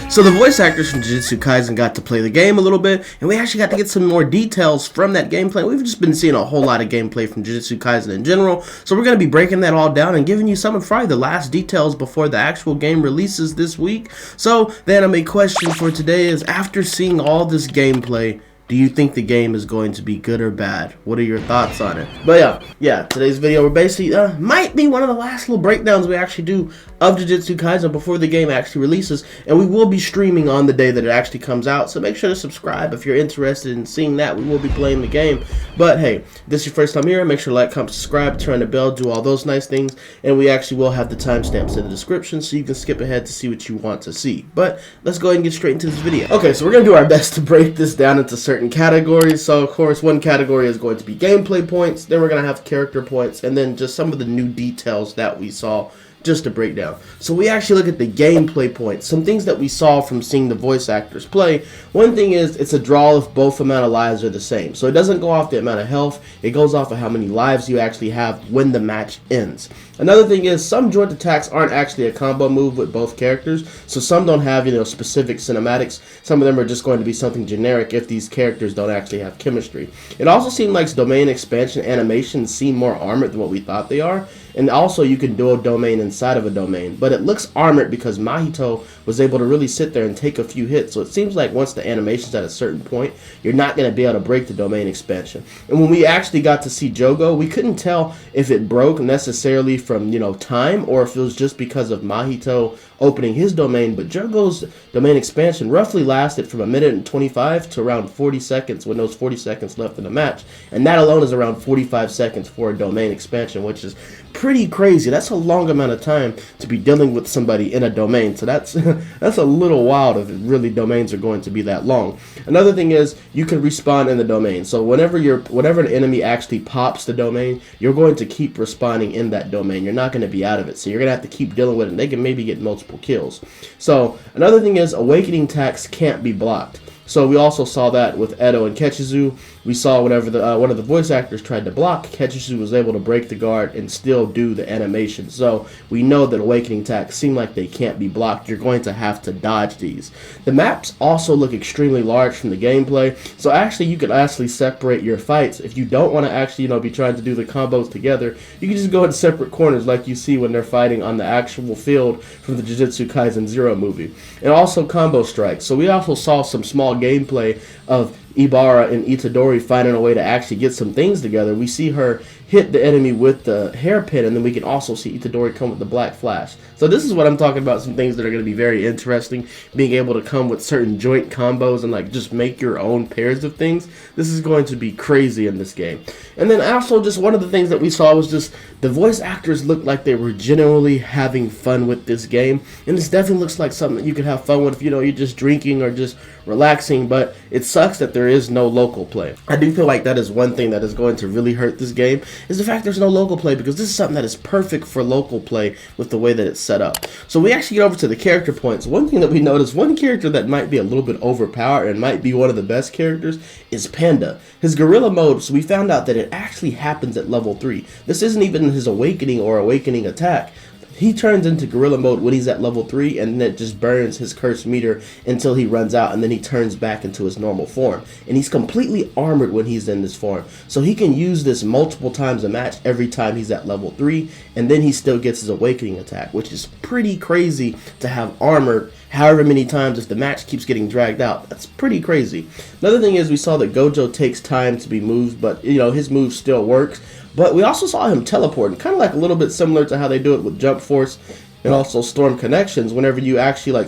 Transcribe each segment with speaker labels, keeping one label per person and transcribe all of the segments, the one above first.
Speaker 1: So the voice actors from Jujutsu Kaisen got to play the game a little bit, and we actually got to get some more details from that gameplay. We've just been seeing a whole lot of gameplay from Jujutsu Kaisen in general, so we're going to be breaking that all down and giving you some of probably the last details before the actual game releases this week. So the anime question for today is, after seeing all this gameplay, do you think the game is going to be good or bad? What are your thoughts on it? But yeah, today's video we're basically might be one of the last little breakdowns we actually do of Jujutsu Kaisen before the game actually releases, and we will be streaming on the day that it actually comes out, so make sure to subscribe if you're interested in seeing that. We will be playing the game. But hey, if this is your first time here, make sure to like, comment, subscribe, turn the bell, do all those nice things, and we actually will have the timestamps in the description so you can skip ahead to see what you want to see. But let's go ahead and get straight into this video. Okay, so we're going to do our best to break this down into certain categories. So of course one category is going to be gameplay points, then we're going to have character points, and then just some of the new details that we saw just to break down. So we actually look at the gameplay points, some things that we saw from seeing the voice actors play. One thing is, it's a draw if both amount of lives are the same. So it doesn't go off the amount of health, it goes off of how many lives you actually have when the match ends. Another thing is, some joint attacks aren't actually a combo move with both characters, so some don't have, specific cinematics. Some of them are just going to be something generic if these characters don't actually have chemistry. It also seemed like domain expansion animations seem more armored than what we thought they are, and also you can dual domain inside of a domain, but it looks armored because Mahito was able to really sit there and take a few hits, so it seems like once the animation's at a certain point, you're not going to be able to break the domain expansion. And when we actually got to see Jogo, we couldn't tell if it broke necessarily from time, or if it was just because of Mahito opening his domain. But Jogo's domain expansion roughly lasted from 1:25 to around 40 seconds when those 40 seconds left in the match, and that alone is around 45 seconds for a domain expansion, which is pretty crazy. That's a long amount of time to be dealing with somebody in a domain, so that's that's a little wild if really domains are going to be that long. Another thing is, you can respawn in the domain, so whenever an enemy actually pops the domain, you're going to keep respawning in that domain. You're not going to be out of it, so you're going to have to keep dealing with it, and they can maybe get multiple kills. So another thing is, awakening attacks can't be blocked. So we also saw that with Edo and Ketchizu. We saw whenever one of the voice actors tried to block, Ketchizu was able to break the guard and still do the animation. So we know that awakening attacks seem like they can't be blocked. You're going to have to dodge these. The maps also look extremely large from the gameplay. So actually you could actually separate your fights. If you don't want to actually be trying to do the combos together, you can just go in separate corners like you see when they're fighting on the actual field from the Jujutsu Kaisen 0 movie. And also combo strikes. So we also saw some small gameplay of Ibara and Itadori finding a way to actually get some things together. We see her hit the enemy with the hairpin, and then we can also see Itadori come with the black flash. So this is what I'm talking about, some things that are going to be very interesting, being able to come with certain joint combos and just make your own pairs of things. This is going to be crazy in this game. And then also, just one of the things that we saw was just the voice actors looked like they were genuinely having fun with this game, and this definitely looks like something that you could have fun with if you're just drinking or just relaxing. But it sucks that there is no local play. I do feel like that is one thing that is going to really hurt this game, is the fact there's no local play, because this is something that is perfect for local play with the way that it's set up. So we actually get over to the character points. One thing that we noticed, one character that might be a little bit overpowered and might be one of the best characters is PANDA. His gorilla mode, so we found out that it actually happens at level 3. This isn't even his awakening or awakening attack. He turns into gorilla mode when he's at level 3, and then it just burns his curse meter until he runs out, and then he turns back into his normal form. And he's completely armored when he's in this form, so he can use this multiple times a match every time he's at level 3, and then he still gets his awakening attack, which is pretty crazy to have armored however many times if the match keeps getting dragged out. That's pretty crazy. Another thing is, we saw that Gojo takes time to be moved, but his move still works. But we also saw him teleporting, kind of like a little bit similar to how they do it with Jump Force and also Storm Connections. Whenever you actually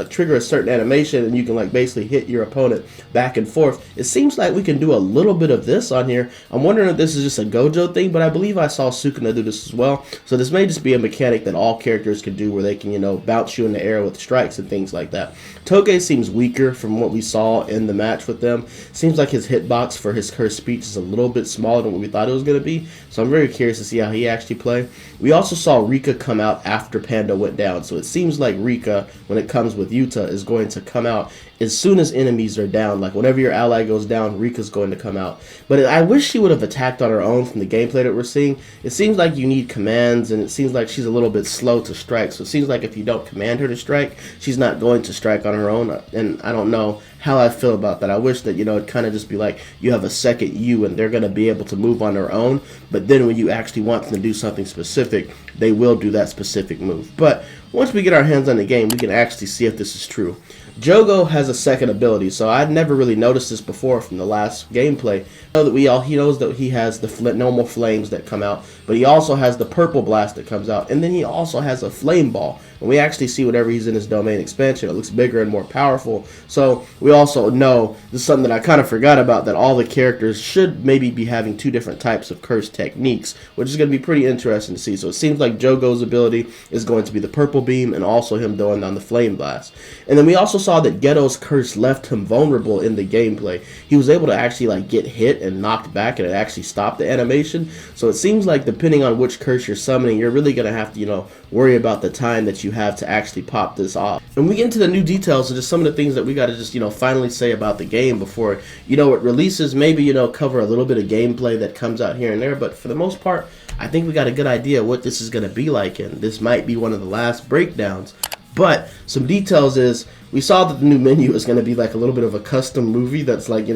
Speaker 1: trigger a certain animation, and you can basically hit your opponent back and forth. It seems like we can do a little bit of this on here. I'm wondering if this is just a Gojo thing, but I believe I saw Sukuna do this as well. So this may just be a mechanic that all characters can do, where they can bounce you in the air with strikes and things like that. Toge seems weaker from what we saw in the match with them. Seems like his hitbox for his cursed speech is a little bit smaller than what we thought it was going to be. So I'm very curious to see how he actually play. We also saw Rika come out after after Panda went down. So it seems like Rika, when it comes with Yuta, is going to come out as soon as enemies are down. Like whenever your ally goes down, Rika's going to come out. But I wish she would have attacked on her own from the gameplay that we're seeing. It seems like you need commands, and it seems like she's a little bit slow to strike. So it seems like if you don't command her to strike, she's not going to strike on her own. And I don't know how I feel about that. I wish that, it'd kind of just be like you have a second you and they're going to be able to move on their own. But then when you actually want them to do something specific, they will do that specific move. But once we get our hands on the game, we can actually see if this is true. Jogo has a second ability, so I'd never really noticed this before from the last gameplay. I know that he knows that he has the normal flames that come out, but he also has the purple blast that comes out, and then he also has a flame ball. And we actually see whenever he's in his domain expansion, it looks bigger and more powerful. So we also know, this is something that I kind of forgot about, that all the characters should maybe be having two different types of curse techniques, which is going to be pretty interesting to see. So it seems like Jogo's ability is going to be the purple beam and also him doing on the flame blast. And then we also saw that Geto's curse left him vulnerable in the gameplay. He was able to actually get hit and knocked back, and it actually stopped the animation. So it seems like depending on which curse you're summoning, you're really going to have to, worry about the time that you have to actually pop this off. And we get into the new details and just some of the things that we got to just, finally say about the game before, it releases. Maybe, cover a little bit of gameplay that comes out here and there, but for the most part, I think we got a good idea what this is going to be like, and this might be one of the last breakdowns. But some details is, we saw that the new menu is going to be like a little bit of a custom movie that's like,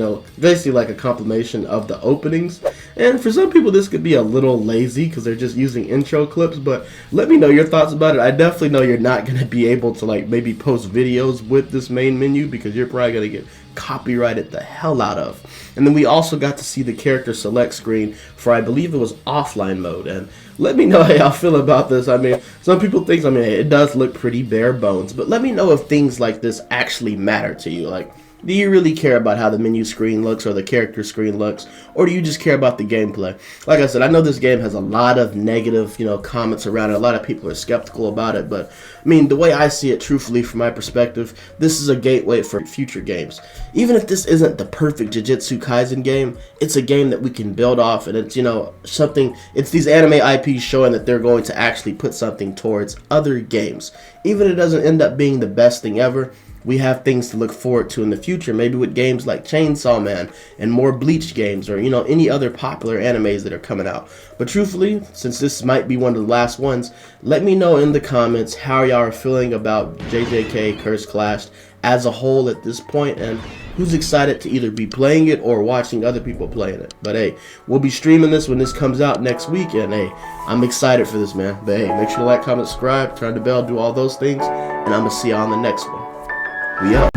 Speaker 1: basically like a compilation of the openings. And for some people, this could be a little lazy because they're just using intro clips. But let me know your thoughts about it. I definitely know you're not going to be able to maybe post videos with this main menu because you're probably going to get copyrighted the hell out of. And then we also got to see the character select screen for, I believe it was offline mode. And let me know how y'all feel about this. I mean, some people think, it does look pretty bare bones, but let me know if things like this actually matter to you. Like, do you really care about how the menu screen looks or the character screen looks, or do you just care about the gameplay? Like I said, I know this game has a lot of negative, comments around it. A lot of people are skeptical about it, but I mean, the way I see it, truthfully, from my perspective, this is a gateway for future games. Even if this isn't the perfect Jujutsu Kaisen game, it's a game that we can build off, and it's, it's these anime IPs showing that they're going to actually put something towards other games. Even if it doesn't end up being the best thing ever, we have things to look forward to in the future, maybe with games like Chainsaw Man and more Bleach games, or any other popular animes that are coming out. But truthfully, since this might be one of the last ones, let me know in the comments how y'all are feeling about JJK Cursed Clash as a whole at this point, and who's excited to either be playing it or watching other people playing it. But hey, we'll be streaming this when this comes out next week, and hey, I'm excited for this, man. But hey, make sure to like, comment, subscribe, turn the bell, do all those things, and I'm gonna see y'all on the next one. We out.